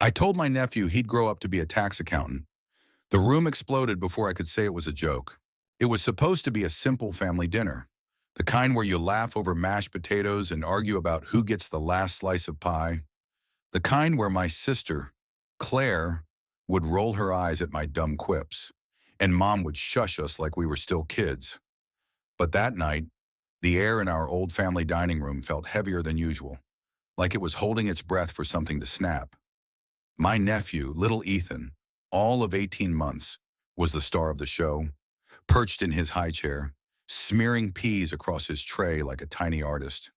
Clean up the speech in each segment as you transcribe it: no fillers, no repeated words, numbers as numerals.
I told my nephew he'd grow up to be a tax accountant. The room exploded before I could say it was a joke. It was supposed to be a simple family dinner, the kind where you laugh over mashed potatoes and argue about who gets the last slice of pie, the kind where my sister, Claire, would roll her eyes at my dumb quips, and Mom would shush us like we were still kids. But that night, the air in our old family dining room felt heavier than usual, like it was holding its breath for something to snap. My nephew, little Ethan, all of 18 months, was the star of the show, perched in his high chair, smearing peas across his tray like a tiny artist.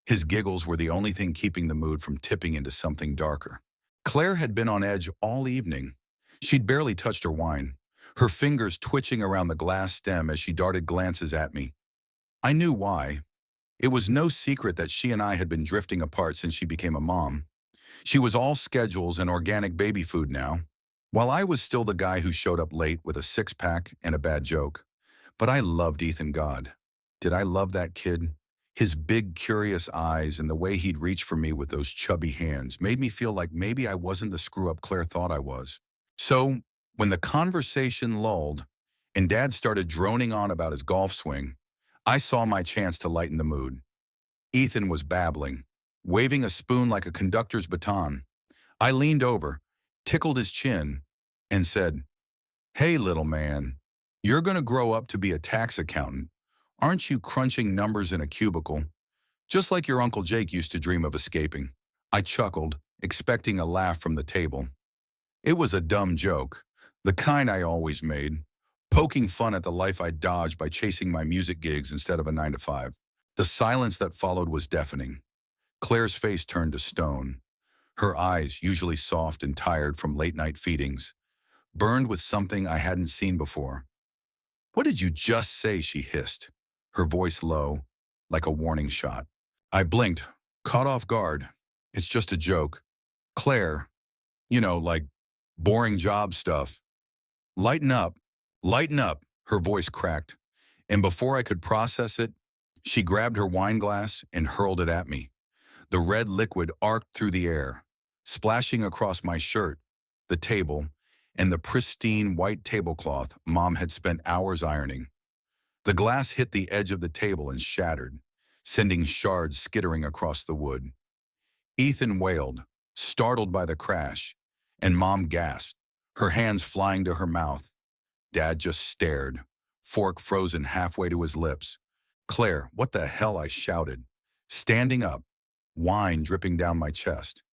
His giggles were the only thing keeping the mood from tipping into something darker. Claire had been on edge all evening. She'd barely touched her wine, her fingers twitching around the glass stem as she darted glances at me. I knew why. It was no secret that she and I had been drifting apart since she became a mom. She was all schedules and organic baby food now, while I was still the guy who showed up late with a six-pack and a bad joke. But I loved Ethan God. Did I love that kid? His big, curious eyes and the way he'd reach for me with those chubby hands made me feel like maybe I wasn't the screw-up Claire thought I was. So, when the conversation lulled and Dad started droning on about his golf swing, I saw my chance to lighten the mood. Ethan was babbling, waving a spoon like a conductor's baton. I leaned over, tickled his chin, and said, "Hey, little man, you're going to grow up to be a tax accountant. Aren't you crunching numbers in a cubicle? Just like your Uncle Jake used to dream of escaping." I chuckled, expecting a laugh from the table. It was a dumb joke, the kind I always made, poking fun at the life I'd dodged by chasing my music gigs instead of a 9 to 5. The silence that followed was deafening. Claire's face turned to stone. Her eyes, usually soft and tired from late-night feedings, burned with something I hadn't seen before. "What did you just say?" she hissed, her voice low, like a warning shot. I blinked, caught off guard. "It's just a joke. Claire, like boring job stuff." "Lighten up, lighten up," her voice cracked, and before I could process it, she grabbed her wine glass and hurled it at me. The red liquid arced through the air, splashing across my shirt, the table, and the pristine white tablecloth Mom had spent hours ironing. The glass hit the edge of the table and shattered, sending shards skittering across the wood. Ethan wailed, startled by the crash, and Mom gasped, her hands flying to her mouth. Dad just stared, fork frozen halfway to his lips. "Claire, what the hell?" I shouted, standing up, wine dripping down my chest.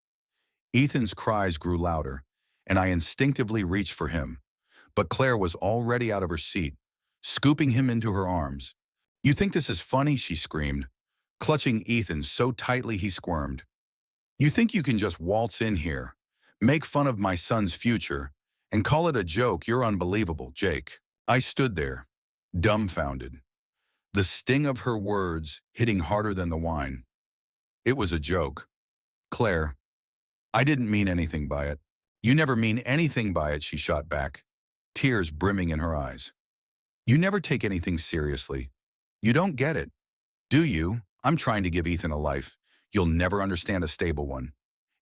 Ethan's cries grew louder, and I instinctively reached for him, but Claire was already out of her seat, scooping him into her arms. "You think this is funny?" she screamed, clutching Ethan so tightly he squirmed. "You think you can just waltz in here, make fun of my son's future, and call it a joke? You're unbelievable, Jake." I stood there, dumbfounded, the sting of her words hitting harder than the wine. "It was a joke. Claire, I didn't mean anything by it." "You never mean anything by it," she shot back, tears brimming in her eyes. "You never take anything seriously. You don't get it, do you? I'm trying to give Ethan a life. You'll never understand a stable one.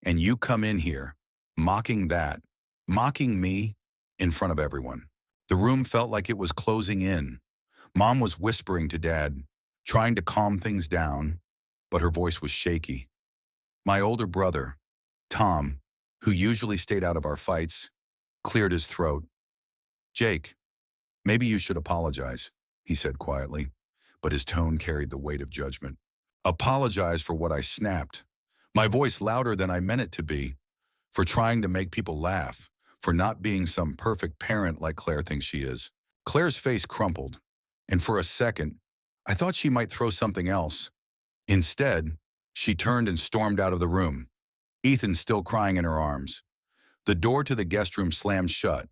And you come in here, mocking that, mocking me, in front of everyone." The room felt like it was closing in. Mom was whispering to Dad, trying to calm things down, but her voice was shaky. My older brother, Tom, who usually stayed out of our fights, cleared his throat. "Jake, maybe you should apologize," he said quietly, but his tone carried the weight of judgment. "Apologize for what I snapped, my voice louder than I meant it to be, for trying to make people laugh, for not being some perfect parent like Claire thinks she is." Claire's face crumpled, and for a second, I thought she might throw something else. Instead, she turned and stormed out of the room, Ethan still crying in her arms. The door to the guest room slammed shut,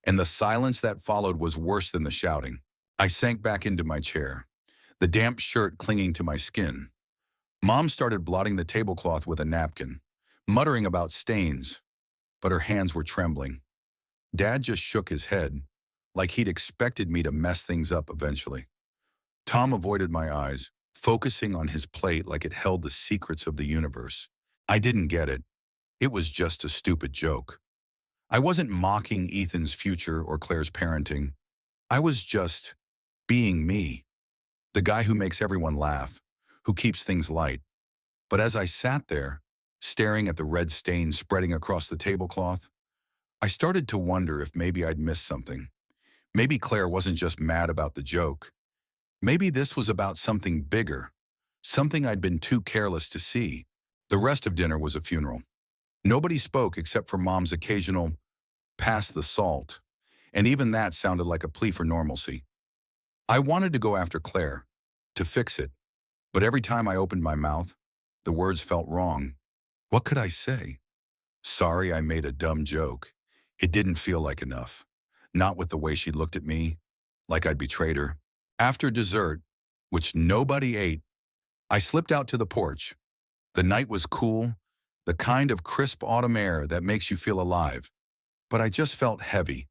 and the silence that followed was worse than the shouting. I sank back into my chair, the damp shirt clinging to my skin. Mom started blotting the tablecloth with a napkin, muttering about stains, but her hands were trembling. Dad just shook his head, like he'd expected me to mess things up eventually. Tom avoided my eyes, focusing on his plate like it held the secrets of the universe. I didn't get it. It was just a stupid joke. I wasn't mocking Ethan's future or Claire's parenting. I was just being me, the guy who makes everyone laugh, who keeps things light. But as I sat there, staring at the red stain spreading across the tablecloth, I started to wonder if maybe I'd missed something. Maybe Claire wasn't just mad about the joke. Maybe this was about something bigger, something I'd been too careless to see. The rest of dinner was a funeral. Nobody spoke except for Mom's occasional, "pass the salt," and even that sounded like a plea for normalcy. I wanted to go after Claire, to fix it, but every time I opened my mouth, the words felt wrong. What could I say? Sorry I made a dumb joke. It didn't feel like enough. Not with the way she looked at me, like I'd betrayed her. After dessert, which nobody ate, I slipped out to the porch. The night was cool, the kind of crisp autumn air that makes you feel alive. But I just felt heavy.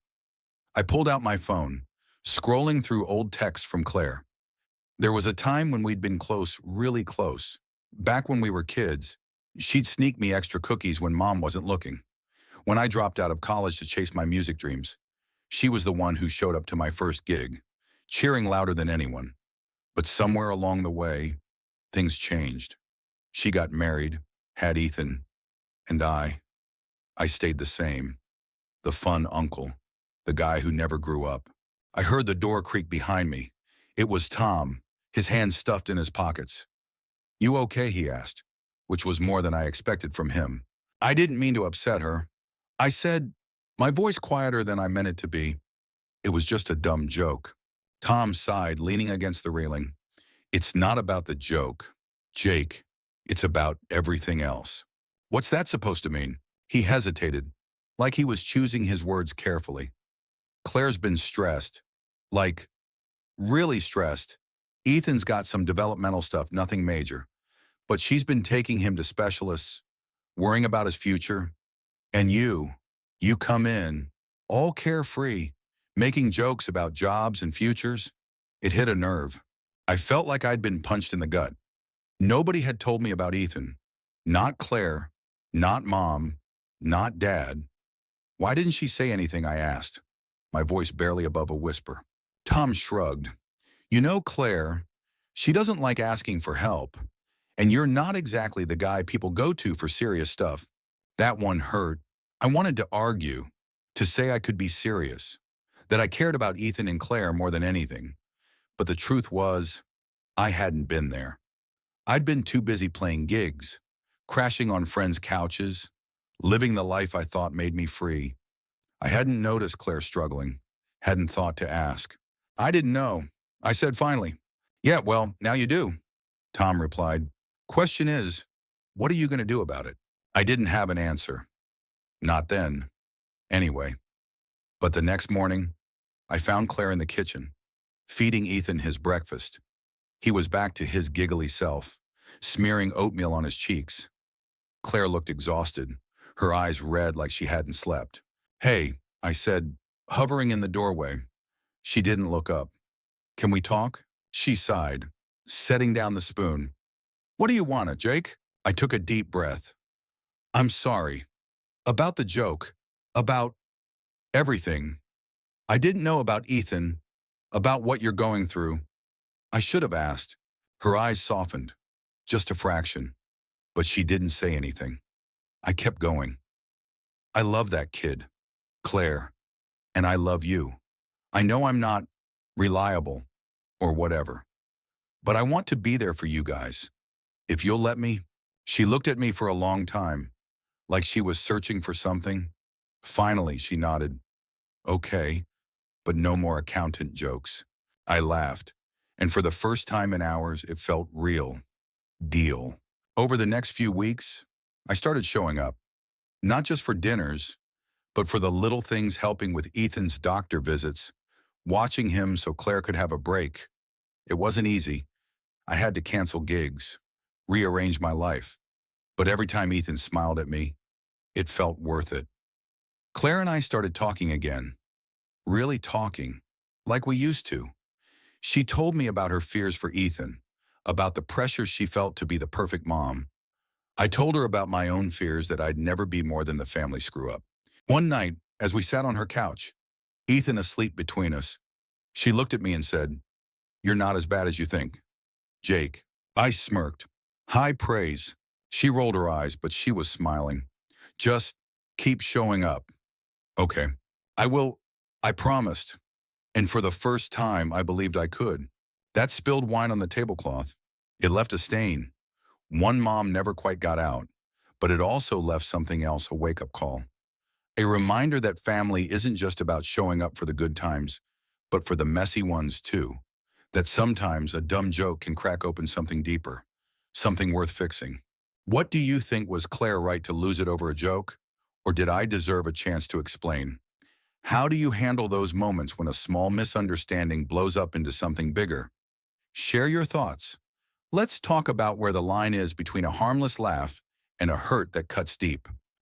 I pulled out my phone, scrolling through old texts from Claire. There was a time when we'd been close, really close. Back when we were kids, she'd sneak me extra cookies when Mom wasn't looking. When I dropped out of college to chase my music dreams, she was the one who showed up to my first gig, cheering louder than anyone. But somewhere along the way, things changed. She got married, had Ethan, and I stayed the same. The fun uncle, the guy who never grew up. I heard the door creak behind me. It was Tom, his hands stuffed in his pockets. "You okay?" he asked, which was more than I expected from him. I didn't mean to upset her. I said, my voice quieter than I meant it to be, "It was just a dumb joke." Tom sighed, leaning against the railing. "It's not about the joke, Jake. It's about everything else." "What's that supposed to mean?" He hesitated, like he was choosing his words carefully. "Claire's been stressed. Like, really stressed. Ethan's got some developmental stuff, nothing major. But she's been taking him to specialists, worrying about his future. And you come in, all carefree, making jokes about jobs and futures." It hit a nerve. I felt like I'd been punched in the gut. Nobody had told me about Ethan. Not Claire, not Mom, not Dad. "Why didn't she say anything?" I asked, my voice barely above a whisper. Tom shrugged. "You know, Claire, she doesn't like asking for help. And you're not exactly the guy people go to for serious stuff." That one hurt. I wanted to argue, to say I could be serious, that I cared about Ethan and Claire more than anything. But the truth was, I hadn't been there. I'd been too busy playing gigs, crashing on friends' couches, living the life I thought made me free. I hadn't noticed Claire struggling, hadn't thought to ask. "I didn't know," I said finally. "Yeah, well, now you do," Tom replied. "Question is, what are you going to do about it?" I didn't have an answer. Not then. Anyway. But the next morning, I found Claire in the kitchen, feeding Ethan his breakfast. He was back to his giggly self, smearing oatmeal on his cheeks. Claire looked exhausted, her eyes red like she hadn't slept. "Hey," I said, hovering in the doorway. She didn't look up. "Can we talk?" She sighed, setting down the spoon. "What do you want, Jake?" I took a deep breath. "I'm sorry. About the joke. About everything. I didn't know about Ethan, about what you're going through. I should have asked." Her eyes softened, just a fraction, but she didn't say anything. I kept going. "I love that kid, Claire, and I love you. I know I'm not reliable or whatever, but I want to be there for you guys. If you'll let me." She looked at me for a long time, like she was searching for something. Finally, she nodded. "Okay, but no more accountant jokes." I laughed, and for the first time in hours, it felt real. Deal. Over the next few weeks, I started showing up, not just for dinners, but for the little things, helping with Ethan's doctor visits, watching him so Claire could have a break. It wasn't easy. I had to cancel gigs, rearrange my life. But every time Ethan smiled at me, it felt worth it. Claire and I started talking again, really talking, like we used to. She told me about her fears for Ethan, about the pressure she felt to be the perfect mom, I told her about my own fears that I'd never be more than the family screw-up. One night, as we sat on her couch, Ethan asleep between us, she looked at me and said, "You're not as bad as you think." Jake. I smirked. High praise. She rolled her eyes, but she was smiling. Just keep showing up. Okay. I will. I promised. And for the first time, I believed I could. That spilled wine on the tablecloth. It left a stain. One mom never quite got out, but it also left something else, a wake-up call. A reminder that family isn't just about showing up for the good times, but for the messy ones too. That sometimes a dumb joke can crack open something deeper, something worth fixing. What do you think, was Claire right to lose it over a joke? Or did I deserve a chance to explain? How do you handle those moments when a small misunderstanding blows up into something bigger? Share your thoughts. Let's talk about where the line is between a harmless laugh and a hurt that cuts deep.